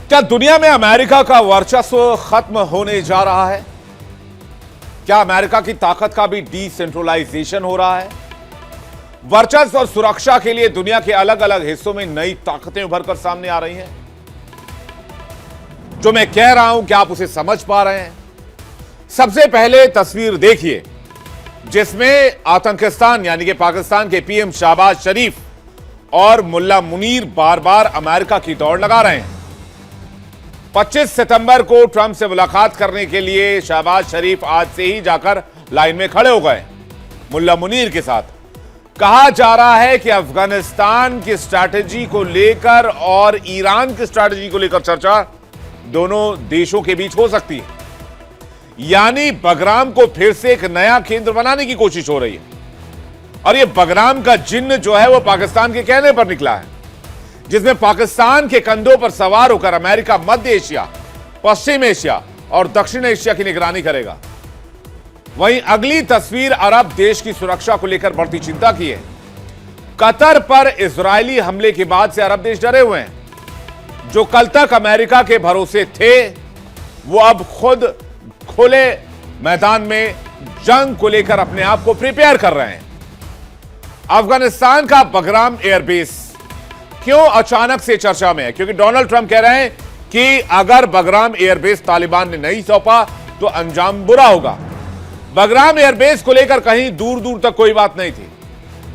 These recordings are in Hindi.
क्या दुनिया में अमेरिका का वर्चस्व खत्म होने जा रहा है? क्या अमेरिका की ताकत का भी डिसेंट्रलाइजेशन हो रहा है? वर्चस्व और सुरक्षा के लिए दुनिया के अलग अलग हिस्सों में नई ताकतें उभरकर सामने आ रही हैं। जो मैं कह रहा हूं, क्या आप उसे समझ पा रहे हैं? सबसे पहले तस्वीर देखिए जिसमें आतंकिस्तान यानी कि पाकिस्तान के पीएम शहबाज शरीफ और मुल्ला मुनीर बार बार अमेरिका की दौड़ लगा रहे हैं। 25 सितंबर को ट्रंप से मुलाकात करने के लिए शहबाज शरीफ आज से ही जाकर लाइन में खड़े हो गए मुल्ला मुनीर के साथ। कहा जा रहा है कि अफगानिस्तान की स्ट्रैटेजी को लेकर और ईरान की स्ट्रैटेजी को लेकर चर्चा दोनों देशों के बीच हो सकती है। यानी बगराम को फिर से एक नया केंद्र बनाने की कोशिश हो रही है। और यह बगराम का जिन्न जो है वो पाकिस्तान के कहने पर निकला है, जिसमें पाकिस्तान के कंधों पर सवार होकर अमेरिका मध्य एशिया, पश्चिम एशिया और दक्षिण एशिया की निगरानी करेगा। वहीं अगली तस्वीर अरब देश की सुरक्षा को लेकर बढ़ती चिंता की है। कतर पर इजरायली हमले के बाद से अरब देश डरे हुए हैं। जो कल तक अमेरिका के भरोसे थे वो अब खुद खुले मैदान में जंग को लेकर अपने आप को प्रिपेयर कर रहे हैं। अफगानिस्तान का बगराम एयरबेस क्यों अचानक से चर्चा में है? क्योंकि डोनाल्ड ट्रंप कह रहे हैं कि अगर बगराम एयरबेस तालिबान ने नहीं सौंपा तो अंजाम बुरा होगा। बगराम एयरबेस को लेकर कहीं दूर दूर तक कोई बात नहीं थी,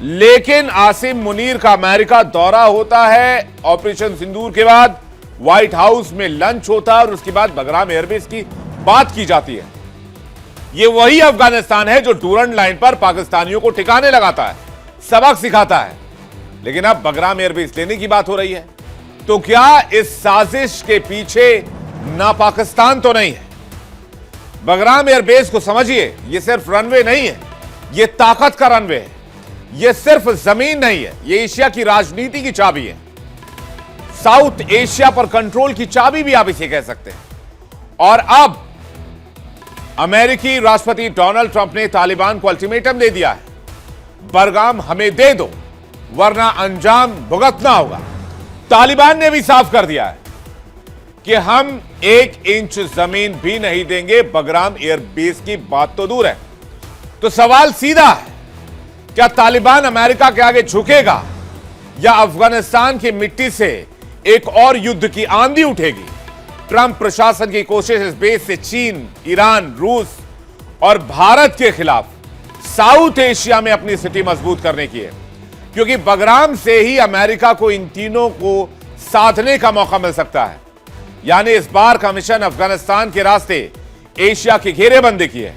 लेकिन आसिम मुनीर का अमेरिका दौरा होता है। ऑपरेशन सिंदूर के बाद व्हाइट हाउस में लंच होता है और उसके बाद बगराम एयरबेस की बात की जाती है। यह वही अफगानिस्तान है जो डूरंड लाइन पर पाकिस्तानियों को ठिकाने लगाता है, सबक सिखाता है। लेकिन अब बगराम एयरबेस लेने की बात हो रही है। तो क्या इस साजिश के पीछे ना पाकिस्तान तो नहीं है? बगराम एयरबेस को समझिए, यह सिर्फ रनवे नहीं है, यह ताकत का रनवे है। यह सिर्फ जमीन नहीं है, यह एशिया की राजनीति की चाबी है। साउथ एशिया पर कंट्रोल की चाबी भी आप इसे कह सकते हैं। और अब अमेरिकी राष्ट्रपति डोनाल्ड ट्रंप ने तालिबान को अल्टीमेटम दे दिया है, बगराम हमें दे दो वरना अंजाम भुगतना होगा। तालिबान ने भी साफ कर दिया है कि हम 1 इंच जमीन भी नहीं देंगे। बगराम एयरबेस की बात तो दूर है। तो सवाल सीधा है, क्या तालिबान अमेरिका के आगे झुकेगा या अफगानिस्तान की मिट्टी से एक और युद्ध की आंधी उठेगी? ट्रंप प्रशासन की कोशिश इस बेस से चीन, ईरान, रूस और भारत के खिलाफ साउथ एशिया में अपनी स्थिति मजबूत करने की है, क्योंकि बगराम से ही अमेरिका को इन तीनों को साधने का मौका मिल सकता है। यानी इस बार का मिशन अफगानिस्तान के रास्ते एशिया की घेरेबंदी की है।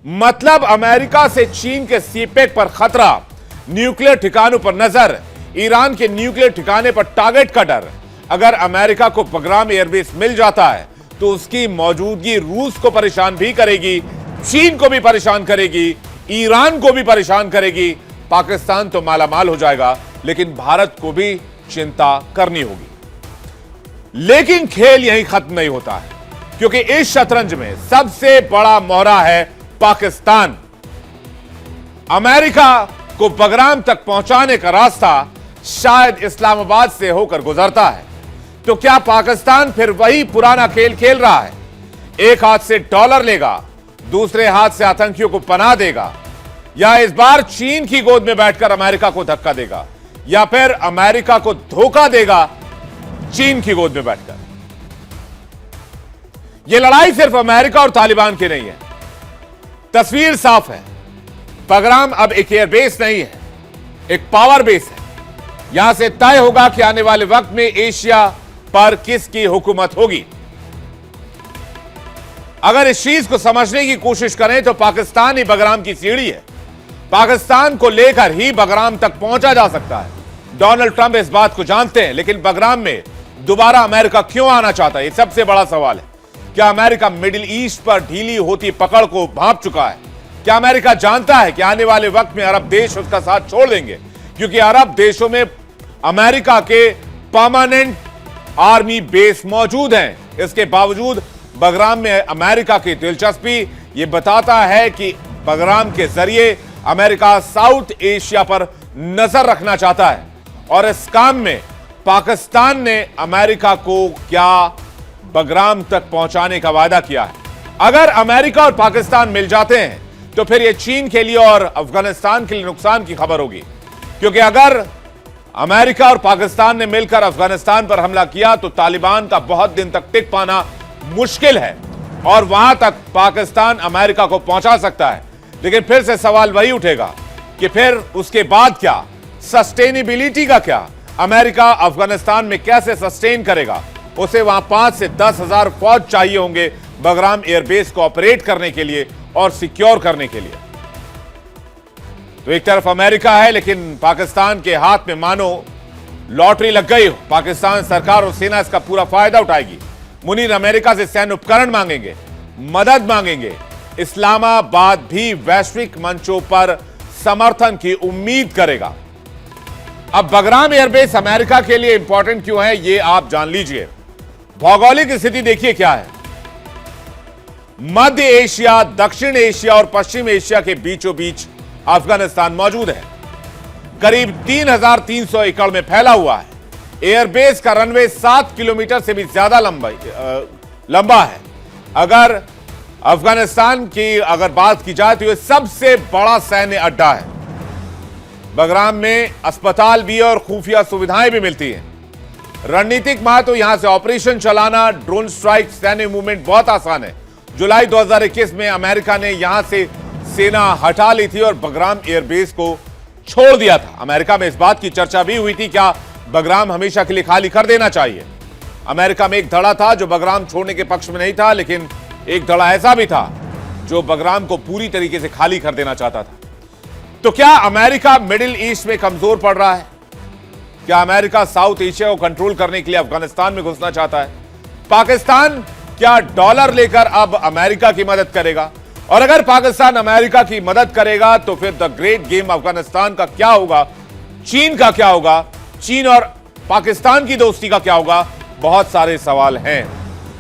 मतलब अमेरिका से चीन के सीपेक पर खतरा, न्यूक्लियर ठिकानों पर नजर, ईरान के न्यूक्लियर ठिकाने पर टारगेट का डर। अगर अमेरिका को बगराम एयरबेस मिल जाता है तो उसकी मौजूदगी रूस को परेशान भी करेगी, चीन को भी परेशान करेगी, ईरान को भी परेशान करेगी। पाकिस्तान तो मालामाल हो जाएगा, लेकिन भारत को भी चिंता करनी होगी। लेकिन खेल यहीं खत्म नहीं होता है, क्योंकि इस शतरंज में सबसे बड़ा मोहरा है पाकिस्तान। अमेरिका को बगराम तक पहुंचाने का रास्ता शायद इस्लामाबाद से होकर गुजरता है। तो क्या पाकिस्तान फिर वही पुराना खेल खेल रहा है? एक हाथ से डॉलर लेगा, दूसरे हाथ से आतंकियों को पनाह देगा, या इस बार चीन की गोद में बैठकर अमेरिका को धक्का देगा, या फिर अमेरिका को धोखा देगा चीन की गोद में बैठकर? यह लड़ाई सिर्फ अमेरिका और तालिबान की नहीं है। तस्वीर साफ है, बगराम अब एक एयरबेस नहीं है, एक पावर बेस है। यहां से तय होगा कि आने वाले वक्त में एशिया पर किसकी हुकूमत होगी। अगर इस चीज को समझने की कोशिश करें तो पाकिस्तान ही बगराम की सीढ़ी है। पाकिस्तान को लेकर ही बगराम तक पहुंचा जा सकता है। डोनाल्ड ट्रंप इस बात को जानते हैं, लेकिन बगराम में दोबारा अमेरिका क्यों आना चाहता है, यह सबसे बड़ा सवाल है। क्या अमेरिका मिडिल ईस्ट पर ढीली होती पकड़ को भांप चुका है? क्या अमेरिका जानता है कि आने वाले वक्त में अरब देश उसका साथ छोड़ देंगे? क्योंकि अरब देशों में अमेरिका के परमानेंट आर्मी बेस मौजूद हैं। इसके बावजूद बगराम में अमेरिका की दिलचस्पी यह बताता है कि बगराम के जरिए अमेरिका साउथ एशिया पर नजर रखना चाहता है और इस काम में पाकिस्तान ने अमेरिका को क्या बगराम तक पहुंचाने का वादा किया है। अगर अमेरिका और पाकिस्तान मिल जाते हैं तो फिर यह चीन के लिए और अफगानिस्तान के लिए नुकसान की खबर होगी, क्योंकि अगर अमेरिका और पाकिस्तान ने मिलकर अफगानिस्तान पर हमला किया तो तालिबान का बहुत दिन तक टिक पाना मुश्किल है और वहां तक पाकिस्तान अमेरिका को पहुंचा सकता है। लेकिन फिर से सवाल वही उठेगा कि फिर उसके बाद क्या, सस्टेनेबिलिटी का क्या? अमेरिका अफगानिस्तान में कैसे सस्टेन करेगा? उसे वहां 5 से 10 हजार फौज चाहिए होंगे बगराम एयरबेस को ऑपरेट करने के लिए और सिक्योर करने के लिए। तो एक तरफ अमेरिका है, लेकिन पाकिस्तान के हाथ में मानो लॉटरी लग गई हो। पाकिस्तान सरकार और सेना इसका पूरा फायदा उठाएगी। मुनीर अमेरिका से सैन्य उपकरण मांगेंगे, मदद मांगेंगे। इस्लामाबाद भी वैश्विक मंचों पर समर्थन की उम्मीद करेगा। अब बगराम एयरबेस अमेरिका के लिए इंपॉर्टेंट क्यों है, यह आप जान लीजिए। भौगोलिक स्थिति देखिए क्या है। मध्य एशिया, दक्षिण एशिया और पश्चिम एशिया के बीचों बीच अफगानिस्तान मौजूद है। करीब 3,300 एकड़ में फैला हुआ है। एयरबेस का रनवे 7 किलोमीटर से भी ज्यादा लंबा है। अगर अफगानिस्तान की बात की जाए तो यह सबसे बड़ा सैन्य अड्डा है। बगराम में अस्पताल भी और खुफिया सुविधाएं भी मिलती हैं। रणनीतिक महत्व यहां से ऑपरेशन चलाना, ड्रोन स्ट्राइक, सैन्य मूवमेंट बहुत आसान है। जुलाई 2021 में अमेरिका ने यहां से सेना हटा ली थी और बगराम एयरबेस को छोड़ दिया था। अमेरिका में इस बात की चर्चा भी हुई थी क्या बगराम हमेशा के लिए खाली कर देना चाहिए। अमेरिका में एक धड़ा था जो बगराम छोड़ने के पक्ष में नहीं था, लेकिन एक धड़ा ऐसा भी था जो बगराम को पूरी तरीके से खाली कर देना चाहता था। तो क्या अमेरिका मिडिल ईस्ट में कमजोर पड़ रहा है? क्या अमेरिका साउथ एशिया को कंट्रोल करने के लिए अफगानिस्तान में घुसना चाहता है? पाकिस्तान क्या डॉलर लेकर अब अमेरिका की मदद करेगा? और अगर पाकिस्तान अमेरिका की मदद करेगा तो फिर द ग्रेट गेम अफगानिस्तान का क्या होगा? चीन का क्या होगा? चीन और पाकिस्तान की दोस्ती का क्या होगा? बहुत सारे सवाल हैं।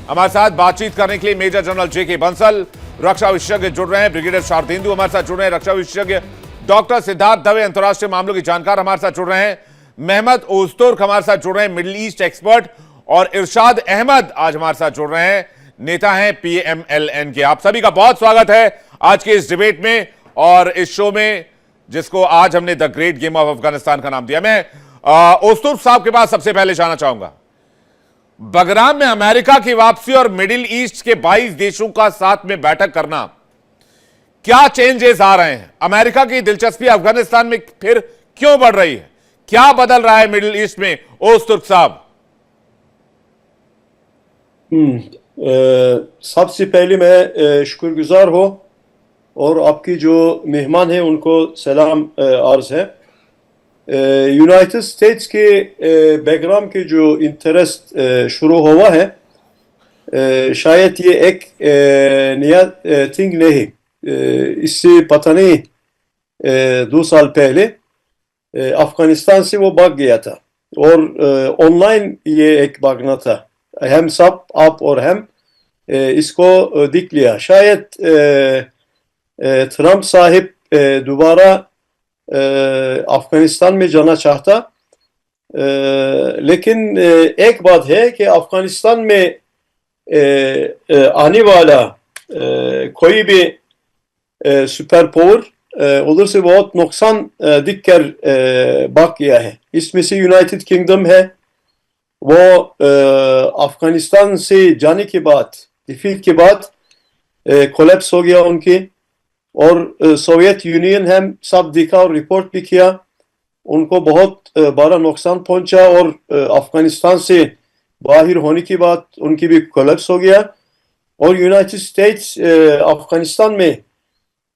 हमारे साथ बातचीत करने के लिए मेजर जनरल जेके बंसल, रक्षा विशेषज्ञ जुड़ रहे हैं। ब्रिगेडियर शारदेंदु हमारे साथ जुड़ रहे हैं। रक्षा विशेषज्ञ डॉक्टर सिद्धार्थ दवे, अंतर्राष्ट्रीय मामलों की जानकार हमारे साथ जुड़ रहे हैं। मेहमद ओस्तुर्क हमारे साथ जुड़ रहे हैं, मिडिल ईस्ट एक्सपर्ट। और इरशाद अहमद आज हमारे साथ जुड़ रहे हैं, नेता हैं पीएमएलएन के। आप सभी का बहुत स्वागत है आज के इस डिबेट में और इस शो में, जिसको आज हमने the great game of Afghanistan का नाम दिया। मैं ओस्तुर्क साहब के पास सबसे पहले जाना चाहूंगा। बगराम में अमेरिका की वापसी और मिडिल ईस्ट के 22 देशों का साथ में बैठक करना, क्या चेंजेस आ रहे हैं? अमेरिका की दिलचस्पी अफगानिस्तान में फिर क्यों बढ़ रही है? क्या बदल रहा है मिडिल ईस्ट में, ओस्तुर्क साहब? सबसे पहले मैं शुक्रगुजार हो और आपकी जो मेहमान हैं उनको सलाम अर्ज है। यूनाइटेड स्टेट्स के बैकग्राउंड के जो इंटरेस्ट शुरू हुआ है, शायद ये एक नया थिंग नहीं। इससे पता नहीं 2 साल पहले अफगानिस्तान से वो भाग गया था और ऑनलाइन ये एक भागना था। हम सब, आप और हम, इसको दिख लिया। शायद ट्रंप साहिब दोबारा अफगानिस्तान में जाना चाहता, लेकिन एक बात है कि अफगानिस्तान में आने वाला कोई भी सुपर पावर उधर से बहुत नुकसान दिख कर भाग गया है। इसमें से यूनाइटेड किंगडम है, वो अफगानिस्तान से जाने के बाद, डिफीट के बाद कोलैप्स हो गया उनके। और सोवियत यूनियन हम सब देखा और रिपोर्ट भी किया, उनको बहुत बड़ा नुकसान पहुंचा और अफगानिस्तान से बाहर होने के बाद उनकी भी कोलैप्स हो गया। और यूनाइटेड स्टेट्स अफगानिस्तान में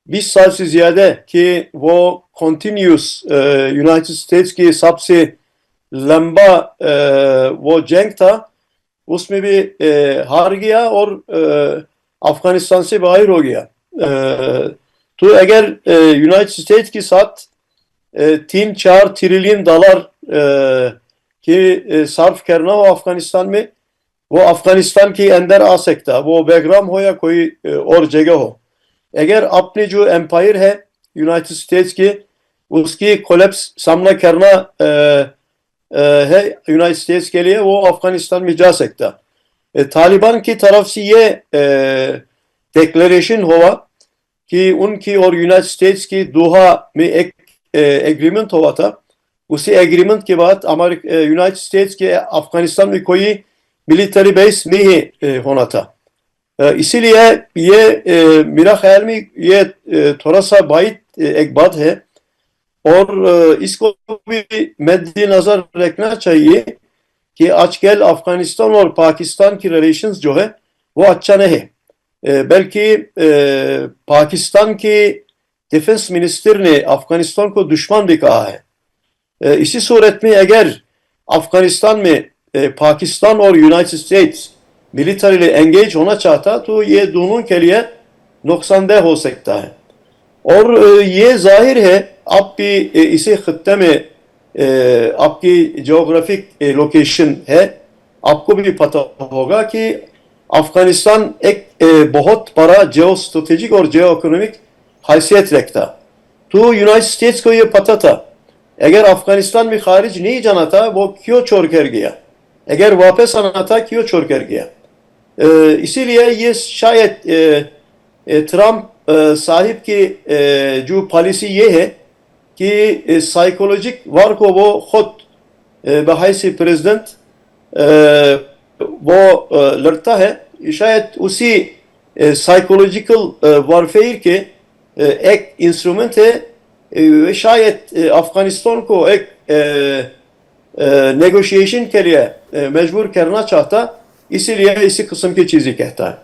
20 साल से ज़्यादा कि वो कंटिन्यूस यूनाइटेड स्टेट्स की सबसे लंबा वो जंग था, उसमें भी हार गया और अफगानिस्तान से बाहर हो गया। तो अगर यूनाइटेड स्टेट्स के साथ 3-4 ट्रिलियन डॉलर के सर्फ करना हो अफगानिस्तान में, वो अफगानिस्तान के अंदर आ सकता, वो बैकग्राउंड हो या कोई और जगह हो। अगर अपने जो एम्पायर है यूनाइटेड स्टेट्स के, उसकी कोलैप्स सामना करना है यूनाइटेड स्टेट्स के लिए, वो अफगानिस्तान में जा सकता। तालिबान की तरफ से ये डिक्लेरेशन हुआ कि उनकी और यूनाइटेड स्टेट्स की दोहा में एक एग्रीमेंट हुआ था। उसी एग्रीमेंट के बाद अमेरिका यूनाइटेड स्टेट्स के अफगानिस्तान में कोई मिलिट्री बेस नहीं होना था। इसीलिए ये मेरा ख्याल में ये थोड़ा सा एक बात है और इसको भी मद्देनजर रखना चाहिए कि आजकल अफगानिस्तान और पाकिस्तान की रिलेशंस जो है वो अच्छा नहीं है, बल्कि पाकिस्तान के डिफेंस मिनिस्टर ने अफगानिस्तान को दुश्मन भी कहा है। इसी सूरत में अगर अफगानिस्तान में पाकिस्तान और यूनाइटेड स्टेट्स मिलिटरीली एंगेज होना चाहता तो ये दोनों के लिए नुकसानदेह हो सकता है। और ये जाहिर है आपकी इसी खत्ते में आपकी जियोग्राफिक लोकेशन है, आपको भी पता होगा कि अफगानिस्तान एक बहुत बड़ा जियो स्ट्रेटेजिक और जियो इकोनॉमिक हैसियत रखता। तो यूनाइटेड स्टेट्स को ये पता था अगर अफगानिस्तान में खारिज नहीं जाना था वो क्यों छोड़ कर गया, अगर वापस आना था क्यों छोड़ कर गया। इसीलिए ये शायद ट्रम्प साहिब की जो पॉलिसी ये है कि साइकोलॉजिक वार को वो खुद बहैसी प्रेसिडेंट वो लड़ता है। शायद उसी साइकोलॉजिकल वारफेयर के एक इंस्ट्रूमेंट है। शायद अफगानिस्तान को एक नेगोशिएशन के लिए मजबूर करना चाहता, इसीलिए इसी किस्म की चीजें कहता है।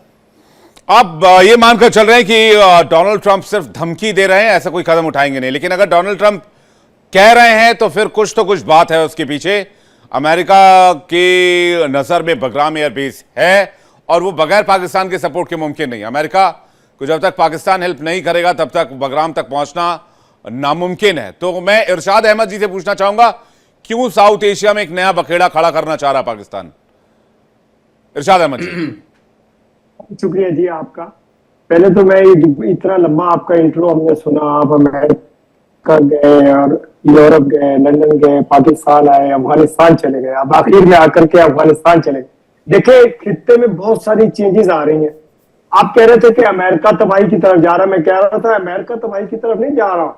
आप ये मानकर चल रहे हैं कि डोनाल्ड ट्रंप सिर्फ धमकी दे रहे हैं, ऐसा कोई कदम उठाएंगे नहीं। लेकिन अगर डोनाल्ड ट्रंप कह रहे हैं तो फिर कुछ तो कुछ बात है उसके पीछे। अमेरिका की नजर में बगराम एयरबेस है और वो बगैर पाकिस्तान के सपोर्ट के मुमकिन नहीं। अमेरिका को जब तक पाकिस्तान हेल्प नहीं करेगा तब तक बगराम तक पहुंचना नामुमकिन है। तो मैं इरशाद अहमद जी से पूछना चाहूंगा, क्यों साउथ एशिया में एक नया बखेड़ा खड़ा करना चाह रहा पाकिस्तान? इरशाद अहमद जी। शुक्रिया जी आपका। पहले तो मैं इतना लंबा आपका इंट्रो हमने सुना, आप अमेरिका गए और यूरोप गए, लंदन गए, पाकिस्तान आए, अफगानिस्तान चले गए, अब आखिर में आकर के अफगानिस्तान चले गए। देखिए खित्ते में बहुत सारी चेंजेस आ रही हैं। आप कह रहे थे कि अमेरिका तबाही की तरफ जा रहा है, मैं कह रहा था अमेरिका तबाही की तरफ नहीं जा रहा।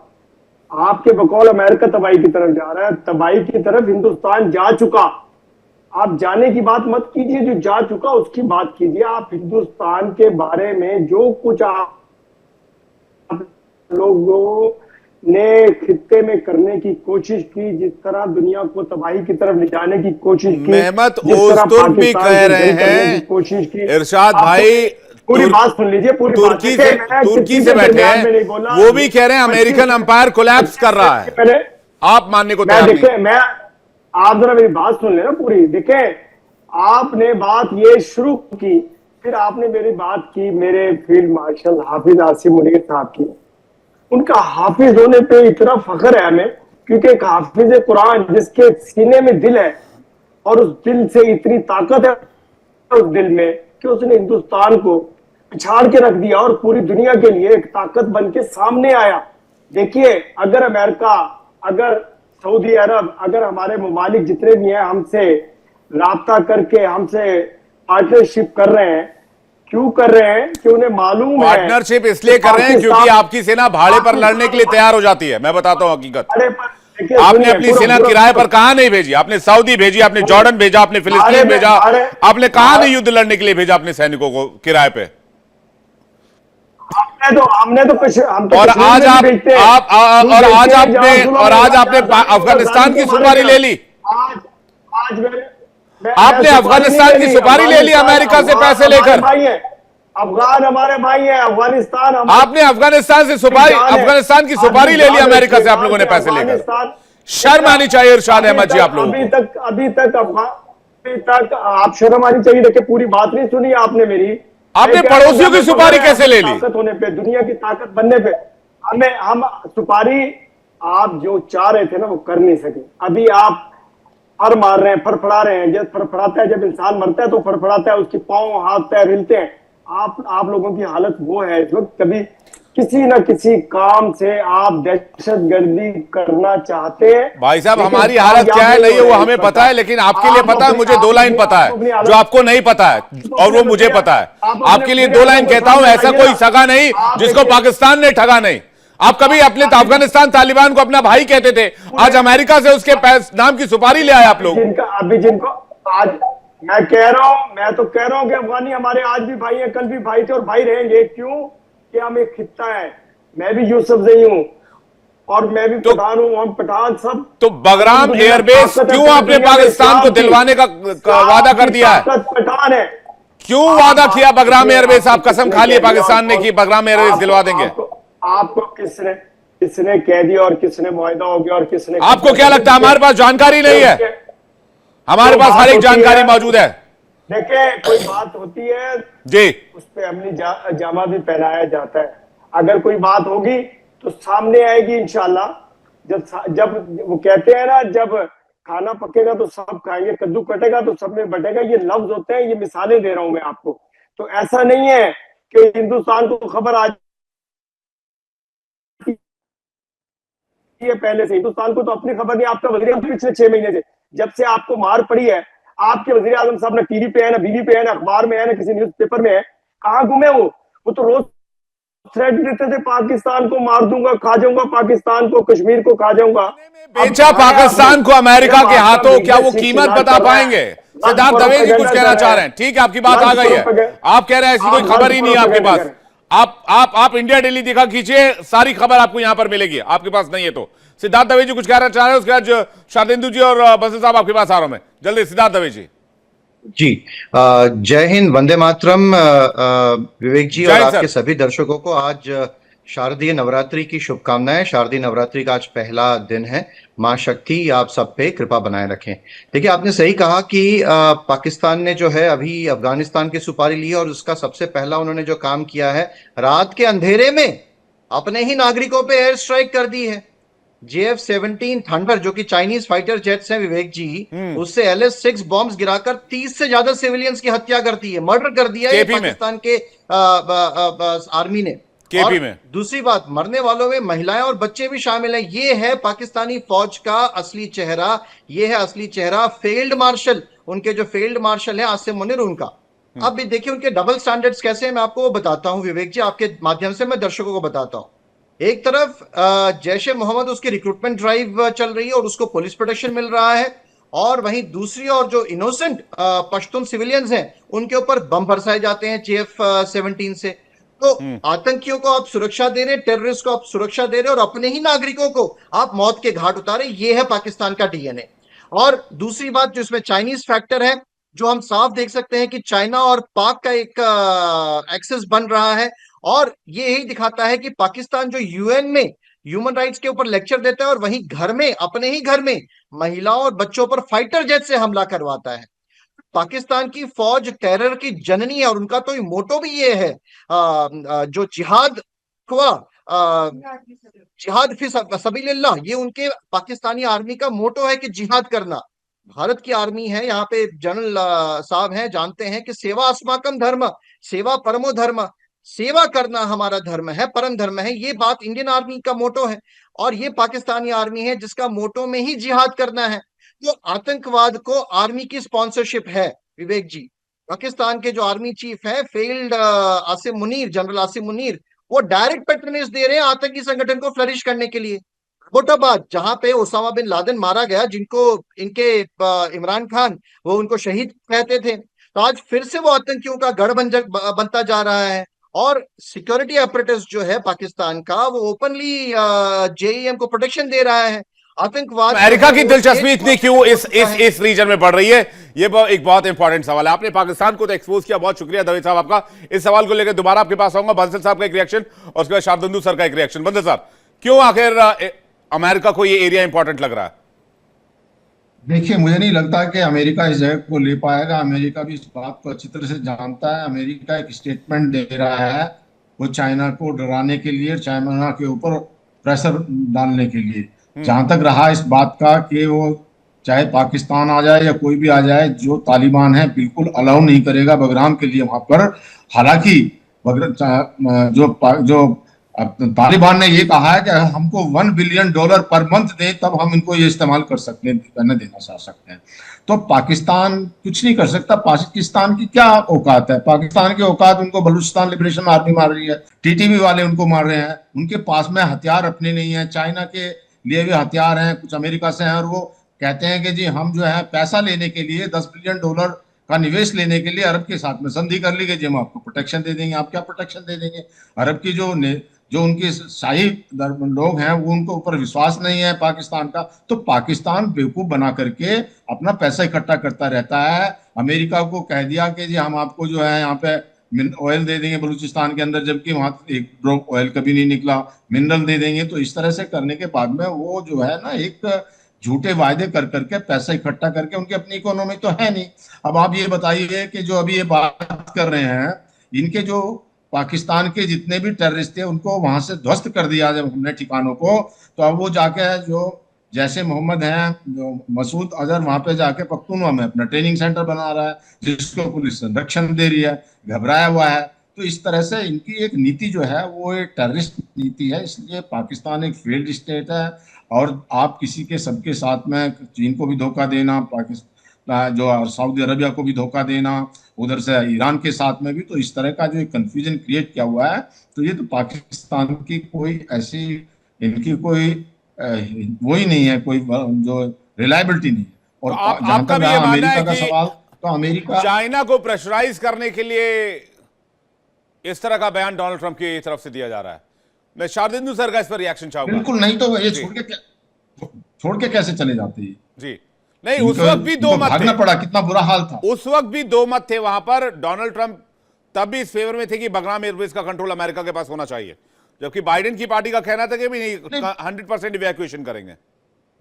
आपके बकौल अमेरिका तबाही की तरफ जा रहा है, तबाही की तरफ हिंदुस्तान जा चुका। आप जाने की बात मत कीजिए, जो जा चुका उसकी बात कीजिए। आप हिंदुस्तान के बारे में जो कुछ आप लोगों ने खित्ते में करने की कोशिश की, जिस तरह दुनिया को तबाही की तरफ ले जाने की कोशिश की, मेहमत ओस्तुर भी कह रहे हैं, कोशिश की। इरशाद भाई पूरी बात सुन लीजिए, पूरी तुर्की से बैठे हैं, वो भी कह रहे हैं अमेरिकन अंपायर कोलैप्स कर रहा है। आप मानने को तैयार नहीं? आप जरा मेरी बात सुन लेना पूरी। देखे आपने बात ये शुरू की, फिर आपने मेरी बात की मेरे फील्ड मार्शल हाफिज आसिम मुनीर साहब की। उनका हाफिज होने पे इतना फख्र है हमें, क्योंकि एक हाफिज कुरान जिसके सीने में दिल है और उस दिल से इतनी ताकत है उस दिल में कि उसने हिंदुस्तान को पिछाड़ के रख दिया और पूरी दुनिया के लिए एक ताकत बन के सामने आया। देखिए अगर अमेरिका, अगर सऊदी अरब, अगर हमारे ममालिक जितने भी हैं हमसे राब्ता करके हमसे पार्टनरशिप कर रहे हैं, क्यों कर रहे हैं? कि उन्हें मालूम है पार्टनरशिप इसलिए कर रहे हैं क्योंकि आपकी सेना भाड़े पर लड़ने के लिए तैयार हो जाती है। मैं बताता हूं हकीकत। आपने अपनी सेना किराए पर कहां नहीं भेजी? आपने सऊदी भेजी, आपने जॉर्डन भेजा, आपने फिलिस्तीन भेजा, आपने कहां नहीं युद्ध लड़ने के लिए भेजा अपने सैनिकों को किराए पे? हमने तो कुछ हम तो और आज आपने अफगानिस्तान की सुपारी ले ली। आपने अफगानिस्तान की सुपारी ले ली अमेरिका से पैसे लेकर। अफगान हमारे भाई है, अफगानिस्तान आपने अफगानिस्तान की सुपारी ले ली अमेरिका से, आप लोगों ने पैसे लेकर। शर्म आनी चाहिए इरशाद अहमद जी आप लोगों को। अभी तक आप शर्म आनी चाहिए। देखिए पूरी बात नहीं सुनी आपने मेरी। आपने पड़ोसियों की सुपारी कैसे ले ली? ताकत होने पे, दुनिया की ताकत बनने पे हम सुपारी आप जो चाह रहे थे ना वो कर नहीं सके। अभी आप फर मार रहे हैं, फड़फड़ा रहे हैं। जब फड़फड़ाता है, जब इंसान मरता है तो फड़फड़ाता है, उसके पांव हाथ पैर हिलते हैं। आप लोगों की हालत वो है इस वक्त। कभी किसी न किसी काम से आप दहशतगर्दी करना चाहते हैं। भाई साहब, लेकिन हमारी हालत क्या है नहीं है वो हमें पता है, लेकिन आपके लिए पता है, मुझे 2 लाइन पता है जो आपको नहीं पता है, और वो मुझे पता है। आपके लिए 2 लाइन कहता हूं, ऐसा कोई सगा नहीं जिसको पाकिस्तान ने ठगा नहीं। आप कभी अपने अफगानिस्तान तालिबान को अपना भाई कहते थे, आज अमेरिका से उसके नाम की सुपारी ले आए आप लोग। जिनको आज मैं कह रहा हूं, मैं तो कह रहा हूं कि अफगानी हमारे आज भी भाई हैं, कल भी भाई थे और भाई रहेंगे। क्यों? कि हम एक खित्ता है, मैं भी यूसुफजई हूं और मैं भी पठान हूं, हम पठान सब। तो बगराम एयरबेस क्यों आपने पाकिस्तान को दिलवाने का वादा कर दिया है? पठान है, क्यों वादा किया बगराम एयरबेस? आप कसम खा लिए पाकिस्तान ने कि बगराम एयरबेस दिलवा देंगे। आपको किसने कह दिया और किसने मुआहदा हो गया और किसने? आपको क्या लगता है हमारे पास जानकारी नहीं है? हमारे पास हर एक जानकारी मौजूद है। देखिए, कोई बात होती है जी, उस पे अपनी जामा भी पहनाया जाता है। अगर कोई बात होगी तो सामने आएगी इंशाल्लाह। जब वो कहते हैं ना, जब खाना पकेगा तो सब खाएंगे, कद्दू कटेगा तो सब में बटेगा, ये लफ्ज होते हैं, ये मिसालें दे रहा हूं मैं आपको। तो ऐसा नहीं है कि हिंदुस्तान को खबर आ पहले से। हिंदुस्तान को तो अपनी खबर नहीं। आपका वज़ीर आज़म पिछले 6 महीने से, जब से आपको मार पड़ी है, आपके वज़ीर आज़म साहब ना टीवी पे है, ना बीवी पे है, ना अखबार में है, ना किसी न्यूज़पेपर में है। कहां घूमे वो तो रोज थ्रेट देते थे, पाकिस्तान को मार दूंगा, खा जाऊंगा पाकिस्तान को, कश्मीर को खा जाऊंगा। बेचा पाकिस्तान को अमेरिका के हाथों, क्या वो कीमत बता पाएंगे? सिद्धार्थ दवे जी कुछ कहना चाह रहे हैं, ठीक है, आपकी बात आ गई है। आप कह रहे हैं ऐसी कोई खबर ही नहीं है आपके पास। आप इंडिया डेली दिखा कीजिए, सारी खबर आपको यहां पर मिलेगी, आपके पास नहीं है तो। सिद्धार्थ दवे जी कुछ कहना चाह रहे हैं, उसके बाद शारदेंदु जी और बंसल साहब आपके पास आ रहा हूं मैं जल्दी। सिद्धार्थ दवे जी। जी, जय हिंद, वंदे मातरम। विवेक जी और आपके सभी दर्शकों को आज शारदीय नवरात्रि की शुभकामनाएं। शारदीय नवरात्रि का आज पहला दिन है। मां शक्ति आप सब पे कृपा बनाए रखें। देखिए, आपने सही कहा कि पाकिस्तान ने जो है अभी अफगानिस्तान की सुपारी ली है, और उसका सबसे पहला उन्होंने जो काम किया है, रात के अंधेरे में अपने ही नागरिकों पे एयर स्ट्राइक कर दी है। JF-17 थंडर, जो कि चाइनीज फाइटर जेट्स हैं विवेक जी, उससे LS-6 बॉम्ब्स गिराकर 30 से ज्यादा सिविलियंस की हत्या कर दी है, मर्डर कर दिया है पाकिस्तान के आर्मी ने। और दूसरी बात, मरने वालों में महिलाएं और बच्चे भी शामिल हैं। ये है पाकिस्तानी फौज का असली चेहरा, ये है असली चेहरा फील्ड मार्शल, उनके जो फील्ड मार्शल है आसिम मुनीर, उनका। अब भी देखिए उनके डबल स्टैंडर्ड्स कैसे हैं, मैं आपको बताता हूं विवेक जी, आपके माध्यम से मैं दर्शकों को बताता हूं। एक तरफ जैश ए मोहम्मद, उसकी रिक्रूटमेंट ड्राइव चल रही है और उसको पुलिस प्रोटेक्शन मिल रहा है, और वहीं दूसरी ओर जो इनोसेंट पश्तून सिविलियंस हैं उनके ऊपर बम बरसाए जाते हैं JF-17 से। तो आतंकियों को आप सुरक्षा दे रहे, टेररिस्ट को आप सुरक्षा दे रहे, और अपने ही नागरिकों को आप मौत के घाट उतारे। ये है पाकिस्तान का DNA। और दूसरी बात जो इसमें चाइनीज फैक्टर है, जो हम साफ देख सकते हैं कि चाइना और पाक का एक एक्सेस बन रहा है, और ये यही दिखाता है कि पाकिस्तान जो UN में ह्यूमन राइट्स के ऊपर लेक्चर देता है, और वहीं घर में, अपने ही घर में महिलाओं और बच्चों पर फाइटर जेट से हमला करवाता है। पाकिस्तान की फौज टेरर की जननी है, और उनका तो मोटो भी ये है, जो जिहाद फी सबीलिल्लाह, ये उनके पाकिस्तानी आर्मी का मोटो है कि जिहाद करना। भारत की आर्मी है, यहाँ पे जनरल साहब हैं, जानते हैं कि सेवा अस्माकम धर्म, सेवा परमो धर्म, सेवा करना हमारा धर्म है, परम धर्म है। ये बात इंडियन आर्मी का मोटो है, और ये पाकिस्तानी आर्मी है जिसका मोटो में ही जिहाद करना है। तो आतंकवाद को आर्मी की स्पॉन्सरशिप है विवेक जी। पाकिस्तान के जो आर्मी चीफ है फील्ड आसिम मुनीर, जनरल आसिम मुनीर, वो डायरेक्ट पैट्रनेज दे रहे हैं आतंकी संगठन को फ्लरिश करने के लिए। एबोटाबाद, जहां पे ओसामा बिन लादेन मारा गया, जिनको इनके इमरान खान वो उनको शहीद कहते थे, तो आज फिर से वो आतंकियों का गढ़ बनता जा रहा है। और सिक्योरिटी अपरेटस जो है पाकिस्तान का, वो ओपनली JEM को प्रोटेक्शन दे रहा है। आतंकवाद, अमेरिका की दिलचस्पी इतनी क्यों इस रीजन में बढ़ रही है? ये एक बहुत इंपॉर्टेंट सवाल है। आपने पाकिस्तान को तो एक्सपोज किया, बहुत शुक्रिया दवे साहब आपका। इस सवाल को लेकर दोबारा आपके पास आऊंगा। बंसल साहब का एक रिएक्शन और उसके बाद शारदेंदु सर का एक रिएक्शन। बंसल साहब, क्यों आखिर अमेरिका को ये एरिया इंपॉर्टेंट लग रहा है? देखिए, मुझे नहीं लगता कि अमेरिका इस जगह को ले पाएगा। अमेरिका भी इस बात को अच्छी तरह से जानता है। अमेरिका एक स्टेटमेंट दे रहा है, वो चाइना को डराने के लिए, चाइना के ऊपर प्रेशर डालने के लिए। जहां तक रहा इस बात का कि वो चाहे पाकिस्तान आ जाए या कोई भी आ जाए, जो तालिबान है बिल्कुल अलाउ नहीं करेगा बगराम के लिए वहां पर। हालांकि जो अब तालिबान ने ये कहा है कि हमको $1 बिलियन पर मंथ दें तब हम इनको ये इस्तेमाल कर सकते हैं, करने देना चाह सकते हैं। तो पाकिस्तान कुछ नहीं कर सकता। पाकिस्तान की क्या औकात है? पाकिस्तान की औकात, उनको बलूचिस्तान लिबरेशन आर्मी मार रही है, टीटीपी वाले उनको मार रहे हैं, उनके पास में हथियार अपने नहीं है, चाइना के लिए भी हथियार हैं, कुछ अमेरिका से हैं, और वो कहते हैं कि जी हम जो है पैसा लेने के लिए $10 बिलियन का निवेश लेने के लिए अरब के साथ में संधि कर ली गई, जी हम आपको प्रोटेक्शन दे देंगे। आप क्या प्रोटेक्शन दे देंगे? अरब की जो उनके शाही लोग हैं वो, उनको ऊपर विश्वास नहीं है पाकिस्तान का, तो पाकिस्तान बेवकूफ बना करके अपना पैसा इकट्ठा करता रहता है। अमेरिका को कह दिया कि जी हम आपको जो है यहाँ पे ऑयल दे देंगे बलूचिस्तान के अंदर, जबकि वहां एक ड्रॉप ऑयल कभी नहीं निकला, मिनरल दे देंगे। तो इस तरह से करने के बाद में वो जो है ना, एक झूठे वायदे कर करके पैसा इकट्ठा करके, उनकी अपनी इकोनॉमी तो है नहीं। अब आप ये बताइए कि जो अभी ये बात कर रहे हैं, इनके जो पाकिस्तान के जितने भी टेररिस्ट थे उनको वहां से ध्वस्त कर दिया जब हमने ठिकानों को, तो अब वो जाके जो जैसे मोहम्मद हैं, जो मसूद अजहर, वहां पे जाके पख्तूनवा में अपना ट्रेनिंग सेंटर बना रहा है, जिसको पुलिस संरक्षण दे रही है, घबराया हुआ है। तो इस तरह से इनकी एक नीति जो है वो एक टेररिस्ट नीति है। इसलिए पाकिस्तान एक फेल्ड स्टेट है, और आप किसी के सबके साथ में चीन को भी धोखा देना, पाकिस्तान जो सऊदी अरबिया को भी धोखा देना, उधर से ईरान के साथ में भी, तो इस तरह का जो कंफ्यूजन क्रिएट किया हुआ है, तो ये तो पाकिस्तान की कोई ऐसी, इनकी कोई वो ही नहीं है, कोई जो रिलायबिलिटी नहीं है। और तो जहां आपका तक भी ये मानना है अमेरिका का कि सवाल, तो अमेरिका चाइना को प्रेशराइज करने के लिए इस तरह का बयान डोनाल्ड ट्रंप की तरफ से दिया जा रहा है। मैं शारदेंदु सर का इस पर रिएक्शन चाहूंगा। बिल्कुल नहीं, तो ये छोड़ के कैसे चले जाते हैं जी नहीं, उस वक्त भी दो मत थे, भागना पड़ा, कितना बुरा हाल था। उस वक्त भी दो मत थे वहां पर। डोनाल्ड ट्रंप तब भी इस फेवर में थे कि बगराम एयरबेस का कंट्रोल अमेरिका के पास होना चाहिए, जबकि बाइडेन की पार्टी का कहना था कि भी नहीं, 100% इवैक्यूएशन करेंगे।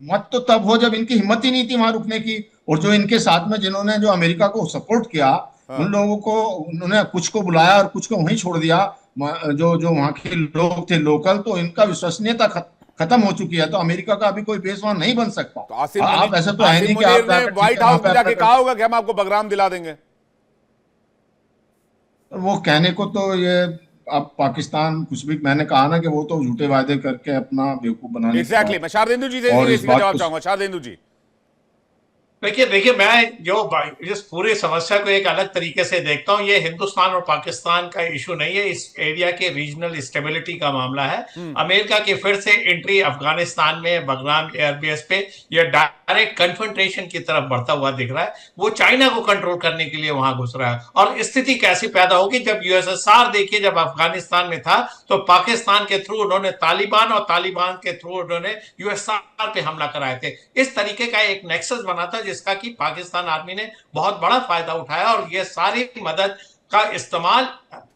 मत तो तब हो जब इनकी हिम्मत ही नहीं थी वहां रुकने की, और जो इनके साथ में जिन्होंने जो अमेरिका को सपोर्ट किया, उन लोगों को उन्होंने कुछ को बुलाया और कुछ को वहीं छोड़ दिया। जो जो वहां के लोग थे लोकल, तो इनका विश्वसनीयता खत्म हो चुकी है। तो अमेरिका का अभी कोई बेस वहां नहीं बन सकता। तो आसिम आप ऐसे तो है नहीं कि आप व्हाइट हाउस में जाके कहा होगा कि हम आपको बगराम दिला देंगे। वो कहने को तो ये, अब पाकिस्तान कुछ भी, मैंने कहा ना कि वो तो झूठे वायदे करके अपना बेवकूफ बनाने। एग्जैक्टली, मैं शारदेंदु जी से इसका जवाब चाहूंगा। शारदेंदु जी, देखिए मैं जो इस पूरी समस्या को एक अलग तरीके से देखता हूं। ये हिंदुस्तान और पाकिस्तान का इशू नहीं है, इस एरिया के रीजनल स्टेबिलिटी का मामला है। अमेरिका की फिर से एंट्री अफगानिस्तान में बगराम एयरबेस पे, ये डायरेक्ट कन्फ्रंटेशन की तरफ बढ़ता हुआ दिख रहा है। वो चाइना को कंट्रोल करने के लिए वहां घुस रहा है। और स्थिति कैसी पैदा होगी जब यूएसएसआर, देखिए जब अफगानिस्तान में था तो पाकिस्तान के थ्रू उन्होंने तालिबान, और तालिबान के थ्रू उन्होंने यूएसएसआर पे हमला कराए थे। इस तरीके का एक नेक्सस बना था जिसका कि पाकिस्तान आर्मी ने बहुत बड़ा फायदा उठाया, और ये सारी मदद का इस्तेमाल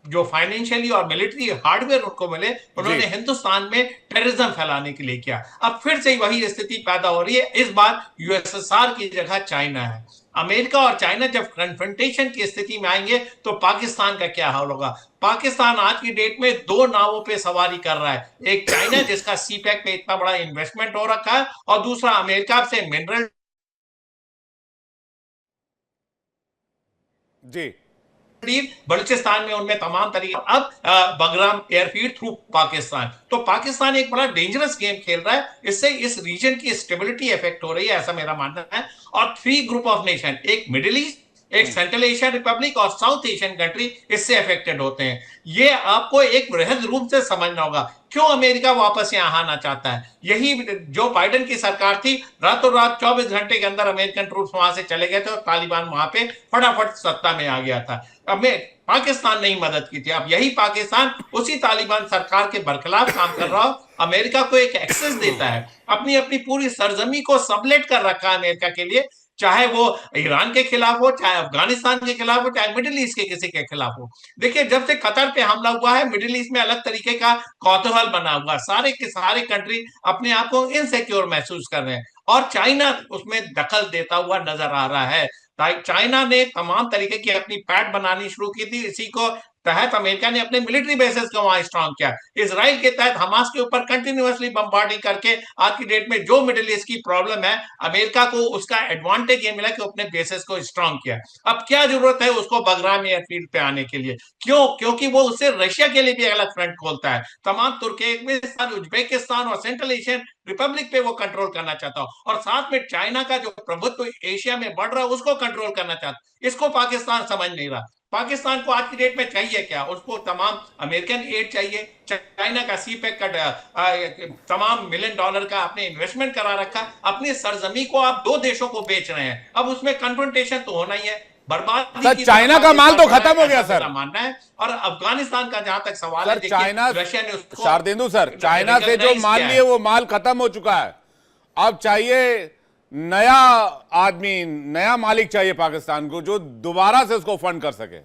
जो फाइनेंशियली और मिलिट्री हार्डवेयर उनको मिले, उन्होंने हिंदुस्तान में टेररिज्म फैलाने के लिए किया। अब फिर से वही स्थिति पैदा हो रही है। इस बार यूएसएसआर की जगह चाइना है। अमेरिका और चाइना जब कन्फ्रंटेशन की स्थिति में आएंगे तो पाकिस्तान का क्या हाल होगा? पाकिस्तान आज की डेट में दो नावों पे सवारी कर रहा है, एक चाइना जिसका सीपैक पे इतना बड़ा इन्वेस्टमेंट हो रखा है, और दूसरा अमेरिका से मिनरल जी, बलूचिस्तान में, उनमें तमाम तरीके। अब बगराम एयरफील्ड थ्रू पाकिस्तान, तो पाकिस्तान एक बड़ा डेंजरस गेम खेल रहा है। इससे इस रीजन की स्टेबिलिटी इफेक्ट हो रही है, ऐसा मेरा मानना है। और 3 ग्रुप ऑफ नेशन, एक मिडिल ईस्ट, एक सेंट्रल एशियन रिपब्लिक और साउथ एशियन कंट्री इससे अफेक्टेड होते हैं। ये आपको एक बृहद रूप से समझना होगा क्यों अमेरिका वापस यहां आना चाहता है। यही जो बाइडेन की सरकार थी, रातों रात 24 घंटे के अंदर अमेरिकन ट्रूप्स वहां से चले गए थे और तालिबान वहां पे फटाफट सत्ता में आ गया था। अब पाकिस्तान ने ही मदद की थी। अब यही पाकिस्तान उसी तालिबान सरकार के बरखिलाफ काम कर रहा हो, अमेरिका को एक एक्सेस देता है, अपनी अपनी पूरी सरजमी को सबलेट कर रखा है अमेरिका के लिए, चाहे वो ईरान के खिलाफ हो, चाहे अफगानिस्तान के खिलाफ हो, चाहे मिडिल ईस्ट के किसी के खिलाफ हो। देखिए जब से कतर पे हमला हुआ है, मिडिल ईस्ट में अलग तरीके का कौतूहल बना हुआ, सारे के सारे कंट्री अपने आप को इनसिक्योर महसूस कर रहे हैं, और चाइना उसमें दखल देता हुआ नजर आ रहा है। चाइना ने तमाम तरीके की अपनी पैड बनानी शुरू की थी, इसी को तहत अमेरिका ने अपने मिलिट्री बेसिस को वहां स्ट्रांग किया। इसराइल के तहत हमास के ऊपर कंटिन्यूअसली बम्बार्डिंग करके आज की डेट में जो मिडिल ईस्ट की प्रॉब्लम है, अमेरिका को उसका एडवांटेज ये मिला कि अपने बेसिस को स्ट्रांग किया। अब क्या जरूरत है उसको बगराम एयरफील्ड पे आने के लिए? क्यों? क्योंकि वो उससे रशिया के लिए भी अलग फ्रंट खोलता है। तमाम तुर्कमेनिस्तान, उज्बेकिस्तान और सेंट्रल एशियन रिपब्लिक पे वो कंट्रोल करना चाहता हो, और साथ में चाइना का जो प्रभुत्व एशिया में बढ़ रहा है उसको कंट्रोल करना चाहता। इसको पाकिस्तान समझ नहीं रहा। पाकिस्तान को आज की डेट में चाहिए क्या? उसको तमाम अमेरिकन एड चाहिए, चाइना का सीपेक का तमाम $1 मिलियन का आपने इन्वेस्टमेंट करा रखा, अपनी सरजमी को आप दो देशों को बेच रहे हैं। अब उसमें कन्फ्रंटेशन तो होना ही है। बर्बादी सर, चाइना का माल तो खत्म हो गया सर, मानना है। और अफगानिस्तान का जहां तक सवाल है, चाइना, रशिया ने उसको, शारदेंदु सर, चाइना से जो माल लिए वो माल खत्म हो चुका है। अब चाहिए नया आदमी, नया मालिक चाहिए पाकिस्तान को जो दोबारा से उसको फंड कर सके।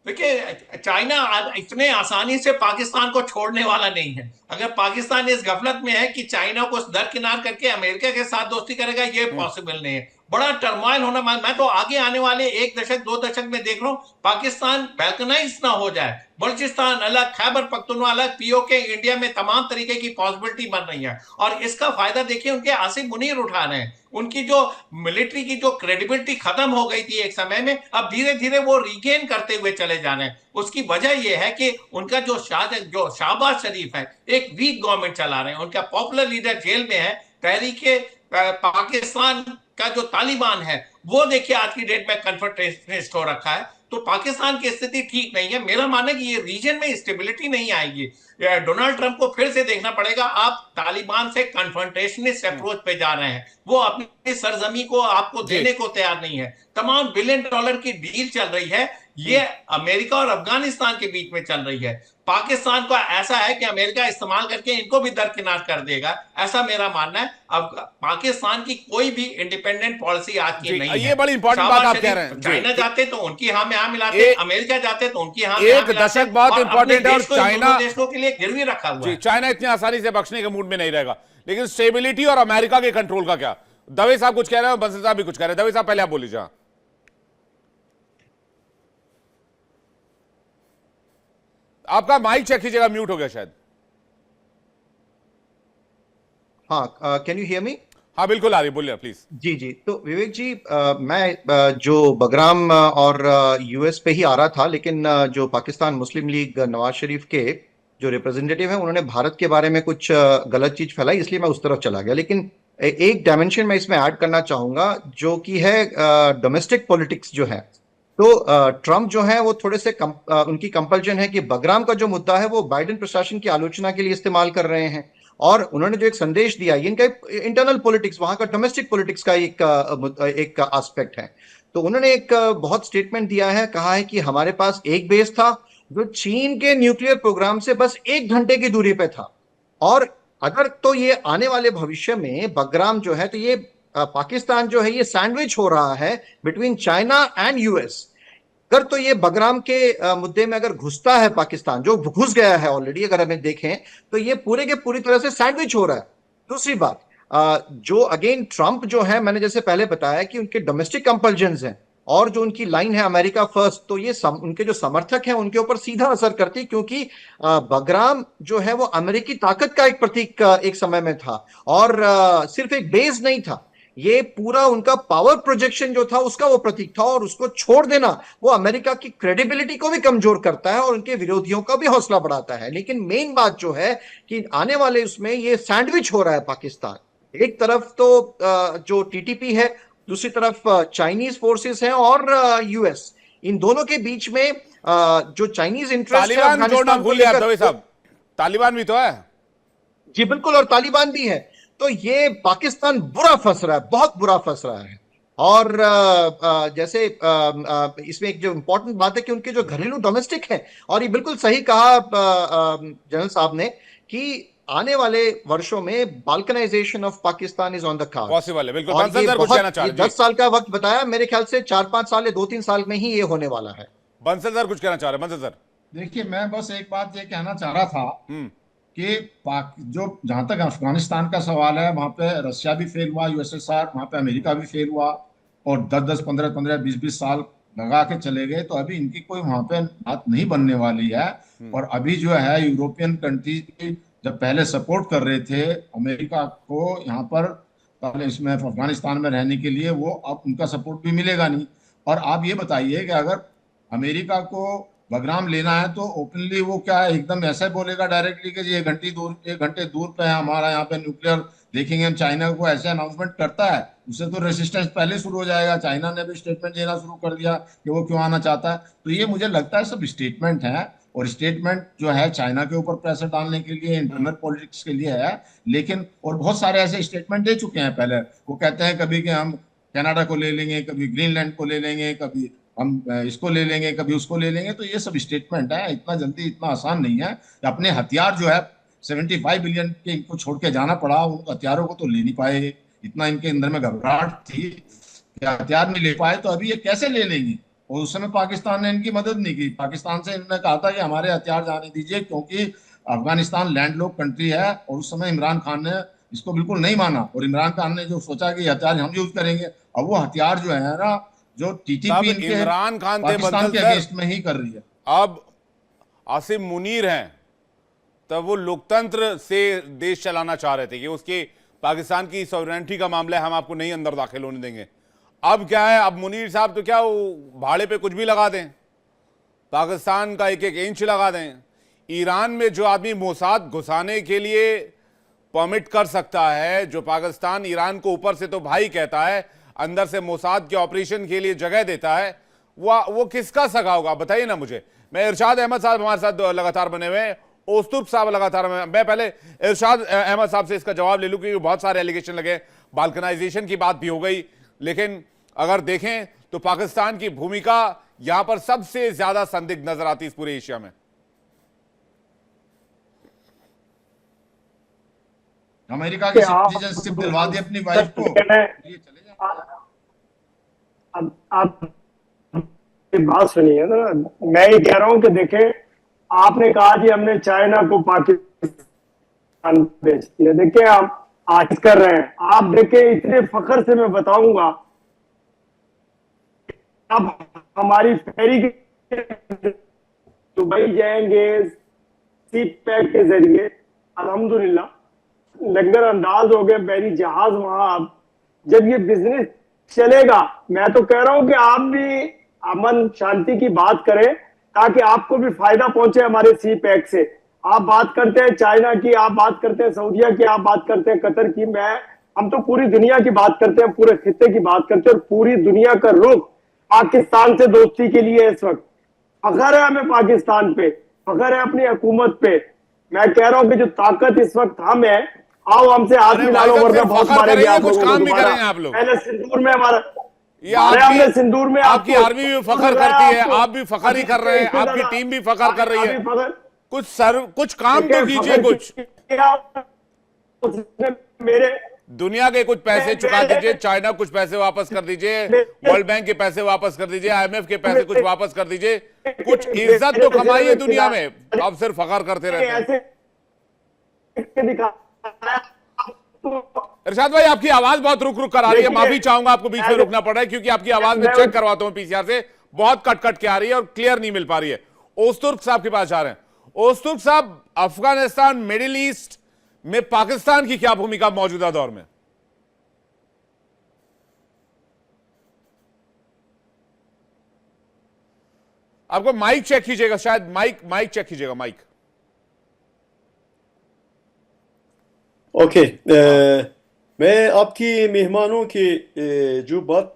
देखिए, चाइना इतने आसानी से पाकिस्तान को छोड़ने वाला नहीं है। अगर पाकिस्तान इस गफलत में है कि चाइना को दरकिनार करके अमेरिका के साथ दोस्ती करेगा, ये पॉसिबल नहीं है। बड़ा टर्मोइल होना, मैं तो आगे आने वाले 1 दशक 2 दशक में देख रहा हूं पाकिस्तान बैल्कनाइज ना हो जाए, बलूचिस्तान अलग, खैबर पख्तूनख्वा अलग, पीओके इंडिया में तमाम तरीके की पॉसिबिलिटी बन रही है। और इसका फायदा देखिए उनके आसिफ मुनीर उठा रहे हैं। उनकी जो मिलिट्री की जो क्रेडिबिलिटी खत्म हो गई थी एक समय में, अब धीरे धीरे वो रिगेन करते हुए चले जा रहे हैं। उसकी वजह यह है कि उनका जो शाहबाज शरीफ है, एक वीक गवर्नमेंट चला रहे हैं। उनका पॉपुलर लीडर जेल में है। तहरीके पाकिस्तान का जो तालिबान है वो देखिए आज की डेट में कन्फ्रंटेशनिस्ट हो रखा है। तो पाकिस्तान की स्थिति ठीक नहीं है। मेरा मानना है कि ये रीजन में स्टेबिलिटी नहीं आएगी। डोनाल्ड ट्रंप को फिर से देखना पड़ेगा। आप तालिबान से कन्फ्रंटेशनिस्ट अप्रोच पे जा रहे हैं, वो अपनी सरजमी को आपको देने को तैयार नहीं है। तमाम $1 बिलियन की डील चल रही है, ये अमेरिका और अफगानिस्तान के बीच में चल रही है। पाकिस्तान का ऐसा है कि अमेरिका इस्तेमाल करके इनको भी दरकिनार कर देगा, ऐसा मेरा मानना है। अब पाकिस्तान की कोई भी इंडिपेंडेंट पॉलिसी आज की नहीं है। ये बड़ी इंपॉर्टेंट बात आप कह रहे हैं। चाइना जाते तो उनकी हाँ में हाँ मिलाते, अमेरिका जाते तो उनकी हाँ में हाँ एक दशक बाद इंपॉर्टेंट है, और चाइना देशों के लिए गिरवी रखा हुआ है। चाइना इतनी आसानी से बख्शने के मूड में नहीं रहेगा। लेकिन स्टेबिलिटी और अमेरिका के कंट्रोल का क्या? दवे साहब कुछ कह रहे हैं, बंसल साहब भी कुछ कह रहे हैं। दवे साहब पहले आप बोलिए। आपका माइक चेक कीजिएगा, म्यूट हो गया शायद। हाँ, कैन यू हियर मी? हाँ बिल्कुल आ रही, बोलिए प्लीज। जी जी, तो विवेक जी, मैं जो बगराम और यूएस पे ही आ रहा था, लेकिन जो पाकिस्तान मुस्लिम लीग नवाज शरीफ के जो रिप्रेजेंटेटिव हैं उन्होंने भारत के बारे में कुछ गलत चीज फैलाई, इसलिए मैं उस तरफ चला गया। लेकिन एक डायमेंशन मैं इसमें ऐड करना चाहूंगा जो कि है डोमेस्टिक पॉलिटिक्स जो है। तो ट्रम्प जो है वो थोड़े से उनकी कंपल्जन है कि बगराम का जो मुद्दा है वो बाइडेन प्रशासन की आलोचना के लिए इस्तेमाल कर रहे हैं। और उन्होंने जो एक संदेश दिया, इनका इंटरनल पॉलिटिक्स, वहां का डोमेस्टिक पॉलिटिक्स का एक एस्पेक्ट है। तो उन्होंने एक बहुत स्टेटमेंट दिया है, कहा है कि हमारे पास एक बेस था जो चीन के न्यूक्लियर प्रोग्राम से बस 1 घंटे की दूरी पे था, और अगर तो ये आने वाले भविष्य में बगराम जो है, तो ये पाकिस्तान जो है ये सैंडविच हो रहा है बिटवीन चाइना एंड यूएस। अगर तो ये बगराम के मुद्दे में अगर घुसता है पाकिस्तान, जो घुस गया है ऑलरेडी, अगर हमें देखें तो ये पूरे के पूरी तरह से सैंडविच हो रहा है। दूसरी बात, जो अगेन ट्रंप जो है, मैंने जैसे पहले बताया कि उनके डोमेस्टिक कंपल्जन्स हैं, और जो उनकी लाइन है अमेरिका फर्स्ट, तो ये उनके जो समर्थक हैं उनके ऊपर सीधा असर करती है, क्योंकि बगराम जो है वो अमेरिकी ताकत का एक प्रतीक एक समय में था, और सिर्फ एक बेस नहीं था, ये पूरा उनका पावर प्रोजेक्शन जो था उसका वो प्रतीक था। और उसको छोड़ देना वो अमेरिका की क्रेडिबिलिटी को भी कमजोर करता है और उनके विरोधियों का भी हौसला बढ़ाता है। लेकिन मेन बात जो है कि आने वाले उसमें ये सैंडविच हो रहा है पाकिस्तान। एक तरफ तो जो टीटीपी है, दूसरी तरफ चाइनीज फोर्सेस हैं और यूएस, इन दोनों के बीच में जो चाइनीज इंटरेस्ट है, तालिबान जोड़ना भूल गए दवे साहब, तालिबान भी तो है। जी बिल्कुल, और तालिबान भी है। तो ये पाकिस्तान बुरा फंस रहा है, बहुत बुरा फंस रहा है। और जैसे इसमें एक जो इंपॉर्टेंट बात है कि उनके जो घरेलू डोमेस्टिक है, और ये बिल्कुल सही कहा जनरल साहब ने कि आने वाले वर्षों में balkanization of Pakistan is on the card, possible है। बिल्कुल, बंसल सर कुछ कहना चाह रहे हैं। 10 साल का वक्त बताया, मेरे ख्याल से 4-5 साल या 2-3 साल में ही ये होने वाला है। बंसल सर कुछ कहना चाह रहे हैं। बंसल सर देखिए, मैं बस एक बात ये कहना चाह रहा था कि जो जहां तक अफगानिस्तान का सवाल है, वहां पे रशिया भी फेल हुआ, यूएसएसआर, वहां पे अमेरिका भी फेल हुआ, और 10-10, 15-15, 20-20 साल लगा के चले गए, तो अभी इनकी कोई वहां पे बात नहीं बनने वाली है। और अभी जो है यूरोपियन कंट्रीज जब पहले सपोर्ट कर रहे थे अमेरिका को यहाँ पर, पहले इसमें अफगानिस्तान में रहने के लिए, वो अब उनका सपोर्ट भी मिलेगा नहीं। और आप ये बताइए कि अगर अमेरिका को बगराम लेना है तो ओपनली वो क्या है, एकदम ऐसे बोलेगा डायरेक्टली कि जी 1 घंटे दूर पे है हमारा यहाँ पे न्यूक्लियर देखेंगे हम, चाइना को ऐसे अनाउंसमेंट करता है, उससे तो रेसिस्टेंस पहले शुरू हो जाएगा। चाइना ने भी स्टेटमेंट देना शुरू कर दिया कि वो क्यों आना चाहता है। तो ये मुझे लगता है सब स्टेटमेंट है, और स्टेटमेंट जो है चाइना के ऊपर प्रेशर डालने के लिए, इंटरनल पॉलिटिक्स के लिए है। लेकिन और बहुत सारे ऐसे स्टेटमेंट दे चुके हैं पहले। वो कहते हैं कभी कि हम कनाडा को ले लेंगे, कभी ग्रीनलैंड को ले लेंगे, कभी हम इसको ले लेंगे, कभी उसको ले लेंगे। तो ये सब स्टेटमेंट है, इतना जल्दी इतना आसान नहीं है। अपने हथियार जो है 75 बिलियन के इनको छोड़ के जाना पड़ा, उन हथियारों को तो ले नहीं पाए। इतना इनके अंदर में घबराहट थी कि हथियार नहीं ले पाए, तो अभी ये कैसे ले लेंगे। और उस समय पाकिस्तान ने इनकी मदद नहीं की। पाकिस्तान से इन्होंने कहा था कि हमारे हथियार जाने दीजिए, क्योंकि अफगानिस्तान लैंडलॉक कंट्री है। और उस समय इमरान खान ने इसको बिल्कुल नहीं माना, और इमरान खान ने जो सोचा कि हथियार हम यूज करेंगे, अब वो हथियार जो है ना, जो तब टीटीपी इनके इमरान खान थे पाकिस्तान बदल के सर, अगेंस्ट में ही कर रही है। अब आसिम मुनीर हैं, तब वो लोकतंत्र से देश चलाना चाह रहे थे कि उसके पाकिस्तान की सॉवरेनिटी का मामला है, हम आपको नहीं अंदर दाखिल होने देंगे। अब क्या है, अब मुनीर साहब तो क्या वो भाड़े पे कुछ भी लगा दें, पाकिस्तान का एक एक इंच लगा दें। ईरान में जो आदमी मोसाद घुसाने के लिए परमिट कर सकता है, जो पाकिस्तान ईरान को ऊपर से तो भाई कहता है, अंदर से मोसाद के ऑपरेशन के लिए जगह देता है, वो किसका सगा होगा बताइए ना मुझे। मैं इरशाद अहमद साहब हमारे साथ लगातार बने हुए हैं, ओस्तुब साहब लगातार। मैं पहले इरशाद अहमद साहब से इसका जवाब ले लूं, क्योंकि बहुत सारे एलिगेशन लगे, बाल्कनाइजेशन की बात भी हो गई। लेकिन अगर देखें तो पाकिस्तान की भूमिका यहां पर सबसे ज्यादा संदिग्ध नजर आती है इस पूरे एशिया में। अमेरिका की सिटीजनशिप दिलवा दी अपनी वाइफ को, ये चले जाए। आप बात सुनिए ना, मैं ये कह रहा हूं कि देखें, आपने कहा जी हमने चाइना को पाकिस्तान बेच दिया। देखिए आप आज कर रहे हैं, आप देखें इतने फख्र से मैं बताऊंगा, अब हमारी फेरी दुबई जाएंगे सी पैक के जरिए, अल्हम्दुलिल्लाह लंगर अंदाज हो गए, बहरी जहाज वहां। जब ये बिजनेस चलेगा, मैं तो कह रहा हूं कि आप भी अमन शांति की बात करें, ताकि आपको भी फायदा पहुंचे हमारे सी पैक से। आप बात करते हैं चाइना की, आप बात करते हैं सऊदीया की, आप बात करते हैं कतर की, हम तो पूरी दुनिया की बात करते हैं, पूरे खित्ते की बात करते हैं। और पूरी दुनिया का रुख पाकिस्तान से दोस्ती के लिए इस वक्त। फखर है हमें पाकिस्तान पे, फखर है अपनी हुकूमत पे। मैं कह रहा हूं कि जो ताकत इस वक्त हम है, आओ हमसे हाथ मिला लो, वरना बहुत मारेंगे आप लोगों को दोबारा। पहले सिंदूर में हमारा, हमने सिंदूर में, आपकी आर्मी भी फखर करती है, आप भी फखर ही कर रहे हैं, आपकी टीम भी फखर कर रही है। कुछ काम तो कीजिए, कुछ मेरे दुनिया के कुछ पैसे चुका दीजिए, चाइना कुछ पैसे वापस कर दीजिए, वर्ल्ड बैंक के पैसे वापस कर दीजिए, IMF के पैसे कुछ वापस कर दीजिए, कुछ इज्जत तो कमाइए दुनिया में। आप सिर्फ फखर करते रहते हैं। इरशाद भाई, आपकी आवाज बहुत रुक रुक कर आ रही है, माफी चाहूंगा, आपको बीच में रुकना पड़ रहा है, क्योंकि आपकी आवाज में चेक करवाता हूं PCR से, बहुत कट कट के आ रही है और क्लियर नहीं मिल पा रही है। ओस्तुर्क साहब के पास जा रहे हैं। ओस्तुर्क साहब, अफगानिस्तान, मिडिल ईस्ट में पाकिस्तान की क्या भूमिका मौजूदा दौर में? आपको माइक चेक कीजिएगा, शायद माइक चेक कीजिएगा, माइक। ओके, मैं आपकी मेहमानों की जो बात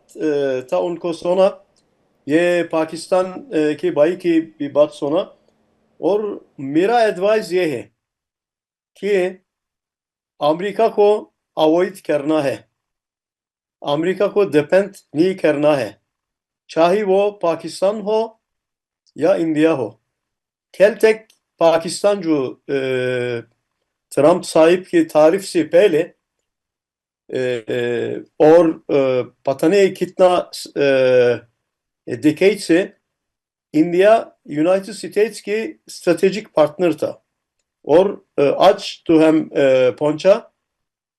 था उनको सुना, ये पाकिस्तान के भाई की भी बात सुना, और मेरा एडवाइस ये है कि अमेरिका को अवॉइड करना है, अमेरिका को डिपेंड नहीं करना है, चाहे वो पाकिस्तान हो या इंडिया हो। कल तक पाकिस्तान जो ट्रंप साहिब की तारीफ से पहले और पता नहीं कितना डिकेड से इंडिया यूनाइटेड स्टेट्स की स्ट्रेटेजिक पार्टनर था, और आज तो हम पहुंचा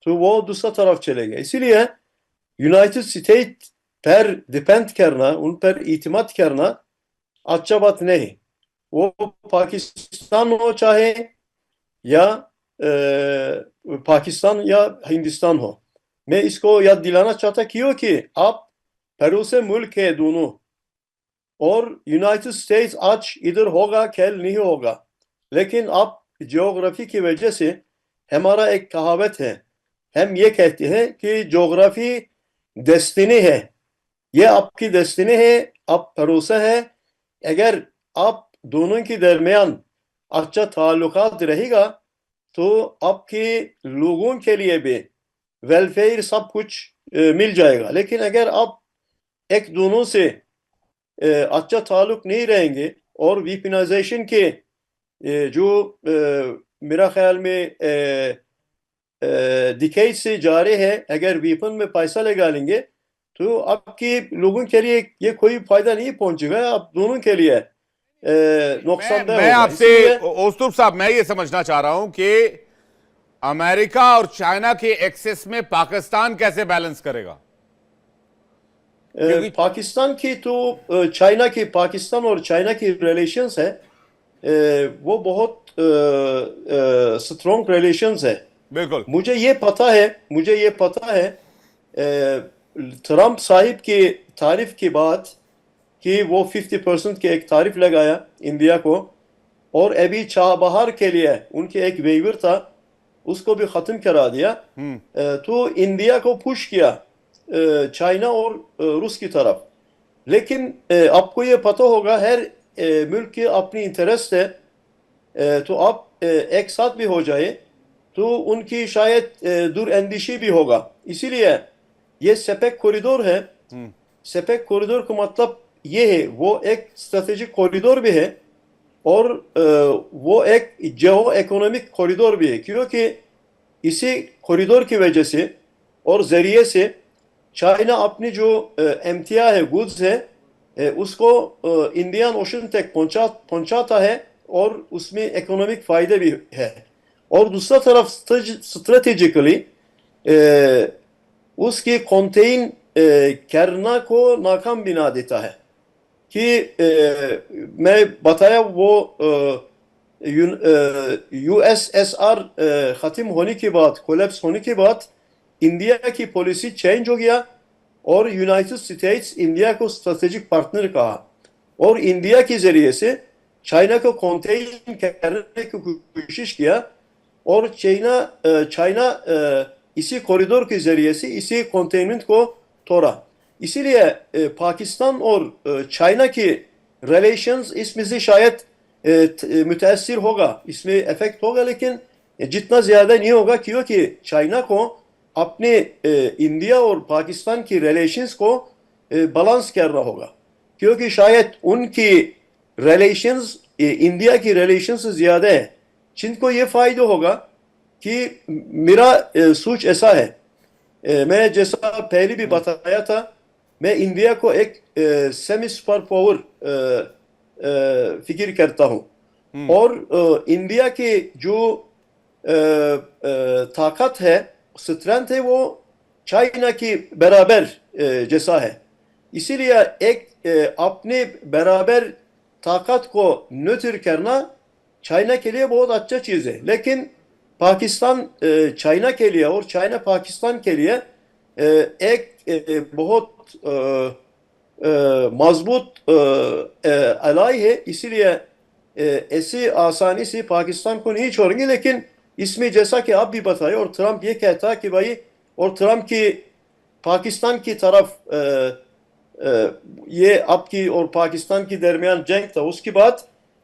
तो वो दूसरा तरफ चले गए। इसीलिए यूनाइटेड स्टेट्स पर डिपेंड करना, उन पर इतिमाद करना अच्छा बात नहीं। वो पाकिस्तान हो चाहे या पाकिस्तान या हिंदुस्तान हो, मैं इसको याद दिलाना चाहता क्योंकि आप पड़ोसी मुल्क है दोनों, और यूनाइटेड स्टेट्स आज इधर होगा खेल नहीं होगा, लेकिन आप ज्योग्राफी की वजह से, हमारा एक कहावत है, हम ये कहते हैं कि ज्योग्राफी डेस्टिनी है, ये आपकी डेस्टिनी है, आप भरोसा है। अगर आप दोनों के दरमियान अच्छा ताल्लुकात रहेगा तो आपके लोगों के लिए भी वेलफेयर सब कुछ मिल जाएगा। लेकिन अगर आप एक दोनों से अच्छा ताल्लुक नहीं रहेंगे और वीपनाइजेशन के जो मेरा ख्याल में डिकेड से जा रहे हैं, अगर वीपन में पैसा लगा लेंगे तो आपके लोगों के लिए ये कोई फायदा नहीं पहुंचेगा, आप दोनों के लिए नुकसानदेह मैं होगा। आपसे इसलिए ओस्तुप साहब, मैं ये समझना चाह रहा हूं कि अमेरिका और चाइना के एक्सेस में पाकिस्तान कैसे बैलेंस करेगा? पाकिस्तान की तो चाइना की, पाकिस्तान और चाइना की रिलेशंस है, वो बहुत स्ट्रॉन्ग रिलेशंस है। बिल्कुल, मुझे ये पता है ट्रंप साहिब की तारीफ की बात कि वो 50% के एक तारीफ लगाया इंडिया को, और अभी चाबहार के लिए उनके एक वेवर था, उसको भी ख़त्म करा दिया। तो इंडिया को पुश किया चाइना और रूस की तरफ। लेकिन आपको ये पता होगा हर मुल्क की अपनी इंटरेस्ट है, तो आप एक साथ भी हो जाए तो उनकी शायद दूरअंदेशी भी होगा। इसीलिए ये सेपेक कॉरिडोर है। सेपेक कॉरिडोर का मतलब ये है, वो एक स्ट्रेटेजिक कॉरिडोर भी है और वो एक जियो इकोनॉमिक कॉरिडोर भी है, क्योंकि इसी कॉरिडोर की वजह से और ज़रिए से चाइना अपनी जो एमटिया है, गुड्स है, उसको इंडियन ओशन तक पहुंचाता है और उसमें इकोनॉमिक फ़ायदे भी है। और दूसरा तरफ स्ट्रेटेजिकली उसकी कंटेन करना को नाकाम बना देता है कि मैं बताया वो यूएसएसआर ख़त्म होने के बाद, कोलैप्स होने के बाद इंडिया की पॉलिसी चेंज हो गया और यूनाइटेड स्टेट्स इंडिया को स्ट्रेटेजिक पार्टनर कहा और इंडिया के ज़रिए से चाइना को कंटेन करने की कोशिश किया और चाइना इसी कॉरिडोर के ज़रिए से इसी कंटेनमेंट को तोड़ा। इसीलिए पाकिस्तान और चाइना की रिलेशंस इसमें से शायद मुतासिर होगा, इसमें इफेक्ट होगा, लेकिन जितना ज़्यादा नहीं होगा, क्योंकि चाइना को अपने इंडिया और पाकिस्तान की रिलेशंस को बैलेंस करना होगा, क्योंकि शायद उनकी रिलेशंस इंडिया की रिलेशंस से ज़्यादा है, जिनको ये फ़ायदा होगा कि मेरा सोच ऐसा है, मैं जैसा पहले भी बताया था, मैं इंडिया को एक सेमी सुपर पावर फिक्र करता हूँ और इंडिया की जो ताकत है, स्ट्रेंथ है, वो चाइना की बराबर जैसा है। इसीलिए एक अपने बराबर ताकत को न्यूट्रल करना चाइना के लिए बहुत अच्छा चीज़ है, लेकिन पाकिस्तान चाइना के लिए और चाइना पाकिस्तान के लिए एक बहुत मजबूत अलाई है। इसीलिए ऐसे आसानी से पाकिस्तान को नहीं छोड़ेंगे। लेकिन इसमें जैसा कि आप भी बताए और ट्रंप ये कहता कि भाई, और ट्रंप की पाकिस्तान की तरफ ये आपकी और पाकिस्तान के दरमियान जंग था, उसके बाद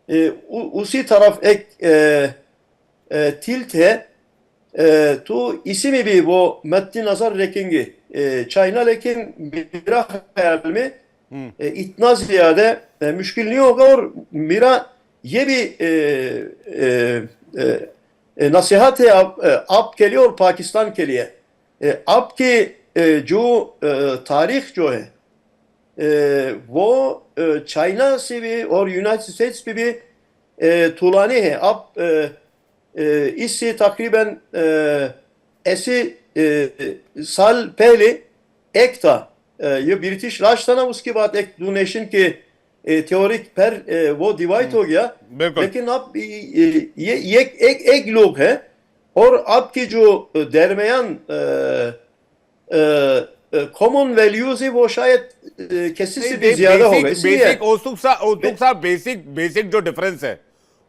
उसी तरफ एक तिल्ट है, तो इसी में भी वो मद्देनजर रखेंगे चाइना। लेकिन मेरा ख्याल में इतना ज़्यादा मुश्किल नहीं होगा। और मेरा ये भी नसीहत है आपके लिए और पाकिस्तान के लिए, आपके जो तारीख जो है वो चाइना से भी और यूनाइटेड स्टेट्स पे भी तुलने हैं। आप इससे तकरीबन ऐसे साल पहले एक था ये ब्रिटिश राज था ना, उसके बाद एक दो नेशन के थ्योरी पर वो डिवाइड हो गया। बिल्कुल। लेकिन अब ये एक लोग है, और आपकी जो दरमियान कॉमन वैल्यूज है वो शायद किसी से भी ज्यादा होगा। इसलिए बेसिक औसुफ साहब बेसिक जो डिफरेंस है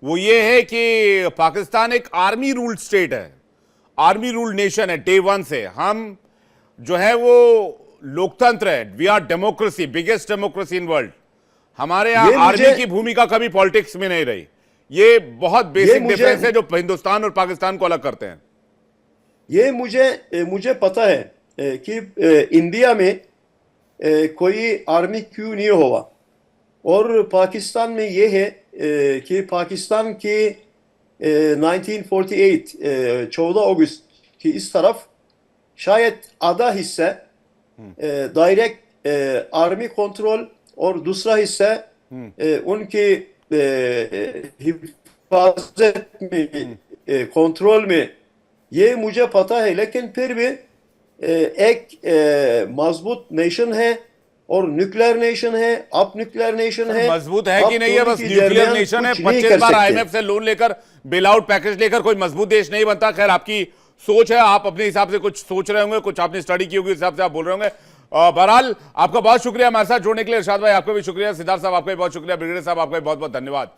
वो ये है कि पाकिस्तान एक आर्मी रूल्ड स्टेट है, आर्मी रूल्ड नेशन है डे वन से। हम जो है वो लोकतंत्र है, we are democracy, biggest democracy in world. हमारे यहाँ आर्मी की भूमिका कभी पॉलिटिक्स में नहीं रही। ये बहुत बेसिक डिफरेंस है जो हिंदुस्तान और पाकिस्तान को अलग करते हैं। ये मुझे पता है कि इंडिया में कोई आर्मी क्यों नहीं हुआ, और पाकिस्तान में ये है कि पाकिस्तान के 1948 14 अगस्त की इस तरफ शायद आधा हिस्सा डायरेक्ट आर्मी कंट्रोल और दूसरा हिस्सा उनके हिफाजत में, कंट्रोल में। ये मुझे पता है, लेकिन फिर भी एक मजबूत नेशन है और न्यूक्लियर नेशन है। अब न्यूक्लियर नेशन है, मजबूत है कि नहीं है, बस न्यूक्लियर नेशन है। 25 बार आईएमएफ से लोन लेकर, बेल आउट पैकेज लेकर कोई मजबूत देश नहीं बनता। खैर, आपकी सोच है, आप अपने हिसाब से कुछ सोच रहे होंगे, कुछ आपने स्टडी की होगी, उस हिसाब से आप बोल रहे होंगे। बहरहाल आपका बहुत शुक्रिया हमारे साथ जुड़ने के लिए। इरशाद भाई आपका भी शुक्रिया, सिद्धार्थ साहब आपका भी बहुत शुक्रिया, ब्रिगेडियर साहब आपका भी बहुत बहुत धन्यवाद।